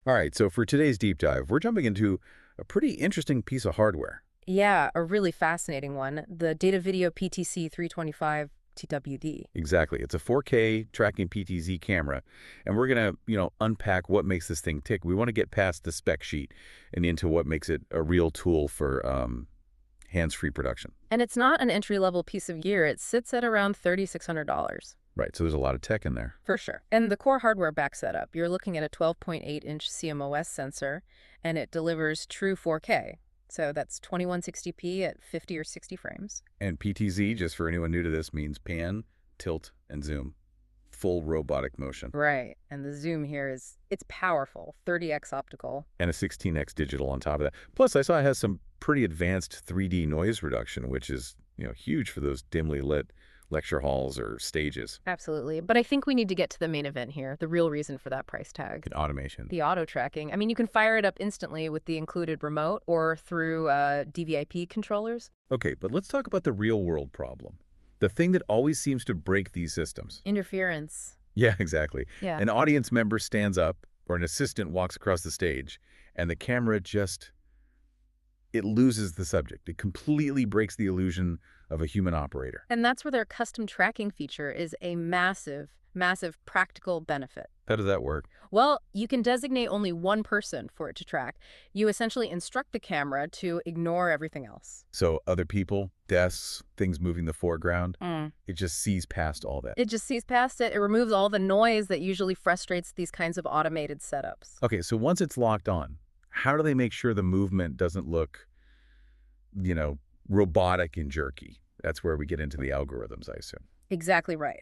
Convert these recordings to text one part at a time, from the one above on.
All right, so for today's deep dive, we're jumping into a pretty interesting piece of hardware. Yeah, a really fascinating one. The Datavideo PTC-325TW. Exactly. It's a 4K tracking PTZ camera, and we're going to, unpack what makes this thing tick. We want to get past the spec sheet and into what makes it a real tool for hands-free production. And it's not an entry-level piece of gear. It sits at around $3,600. Right, so there's a lot of tech in there. For sure. And the core hardware backs that up. You're looking at a 12.8-inch CMOS sensor, and it delivers true 4K. So that's 2160p at 50 or 60 frames. And PTZ, just for anyone new to this, means pan, tilt, and zoom. Full robotic motion. Right. And the zoom here it's powerful. 30x optical. And a 16x digital on top of that. Plus, I saw it has some pretty advanced 3D noise reduction, which is, huge for those dimly lit lecture halls or stages. Absolutely. But I think we need to get to the main event here, the real reason for that price tag. Automation. The auto tracking. I mean, you can fire it up instantly with the included remote or through DVI-P controllers. Okay, but let's talk about the real world problem. The thing that always seems to break these systems. Interference. Yeah, exactly. Yeah. An audience member stands up or an assistant walks across the stage and the camera it loses the subject. It completely breaks the illusion of a human operator. And that's where their custom tracking feature is a massive, massive practical benefit. How does that work? Well, you can designate only one person for it to track. You essentially instruct the camera to ignore everything else. So other people, desks, things moving the foreground, it just sees past all that. It just sees past it. It removes all the noise that usually frustrates these kinds of automated setups. Okay, so once it's locked on, how do they make sure the movement doesn't look, robotic and jerky? That's where we get into the algorithms, I assume. Exactly right.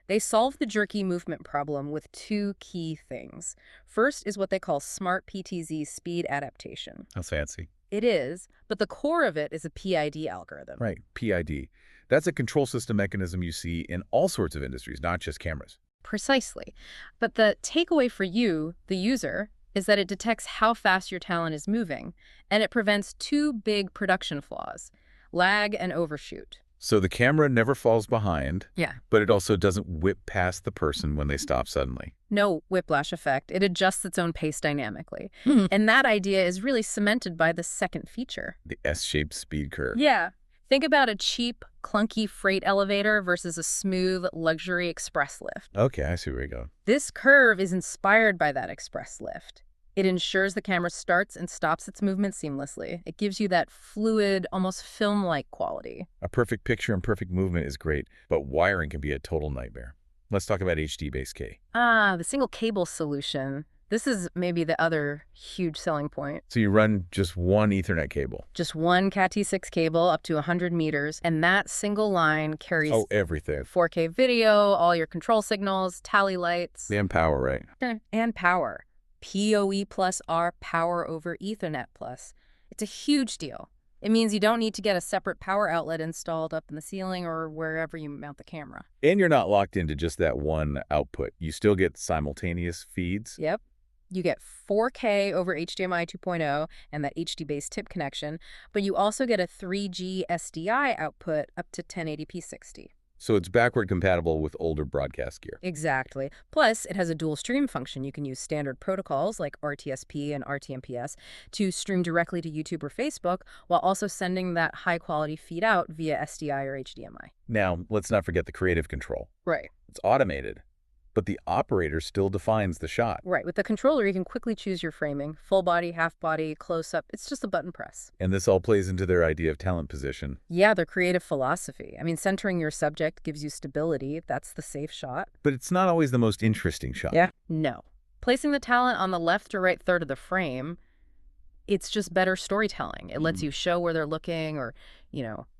They solve the jerky movement problem with two key things. First is what they call smart PTZ speed adaptation. How fancy. It is, but the core of it is a PID algorithm. Right, PID. That's a control system mechanism you see in all sorts of industries, not just cameras. Precisely. But the takeaway for you, the user, is that it detects how fast your talent is moving, and it prevents two big production flaws: lag and overshoot. So the camera never falls behind, Yeah. but it also doesn't whip past the person when they stop suddenly. No whiplash effect. It adjusts its own pace dynamically. And that idea is really cemented by the second feature. The S-shaped speed curve. Yeah. Think about a cheap, clunky freight elevator versus a smooth, luxury express lift. Okay, I see where you're going. This curve is inspired by that express lift. It ensures the camera starts and stops its movement seamlessly. It gives you that fluid, almost film-like quality. A perfect picture and perfect movement is great, but wiring can be a total nightmare. Let's talk about HDBaseT. The single cable solution. This is maybe the other huge selling point. So you run just one Ethernet cable. Just one Cat-T6 cable up to 100 meters, and that single line carries Everything. 4K video, all your control signals, tally lights. And power, right? And power. PoE plus R, power over Ethernet plus. It's a huge deal. It means you don't need to get a separate power outlet installed up in the ceiling or wherever you mount the camera. And you're not locked into just that one output. You still get simultaneous feeds. Yep. You get 4K over HDMI 2.0 and that HDBaseT tip connection, but you also get a 3G SDI output up to 1080p 60. So it's backward compatible with older broadcast gear. Exactly. Plus, it has a dual stream function. You can use standard protocols like RTSP and RTMPS to stream directly to YouTube or Facebook while also sending that high-quality feed out via SDI or HDMI. Now, let's not forget the creative control. Right. It's automated, but the operator still defines the shot. Right. With the controller, you can quickly choose your framing. Full body, half body, close-up. It's just a button press. And this all plays into their idea of talent position. Yeah, their creative philosophy. I mean, centering your subject gives you stability. That's the safe shot. But it's not always the most interesting shot. Yeah. No. Placing the talent on the left or right third of the frame, it's just better storytelling. It lets you show where they're looking or,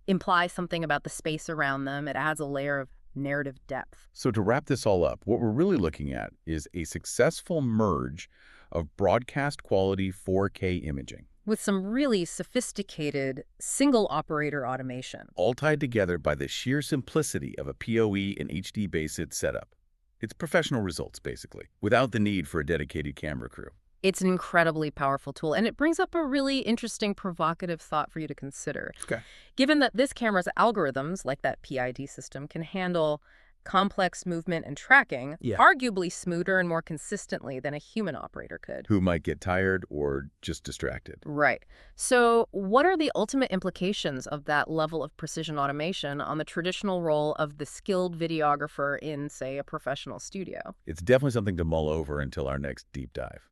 imply something about the space around them. It adds a layer of narrative depth. So to wrap this all up, what we're really looking at is a successful merge of broadcast quality 4K imaging. With some really sophisticated single operator automation. All tied together by the sheer simplicity of a PoE and HDBaseT setup. It's professional results, basically, without the need for a dedicated camera crew. It's an incredibly powerful tool, and it brings up a really interesting, provocative thought for you to consider. Okay. Given that this camera's algorithms, like that PID system, can handle complex movement and tracking, Yeah. arguably smoother and more consistently than a human operator could. Who might get tired or just distracted. Right. So what are the ultimate implications of that level of precision automation on the traditional role of the skilled videographer in, say, a professional studio? It's definitely something to mull over until our next deep dive.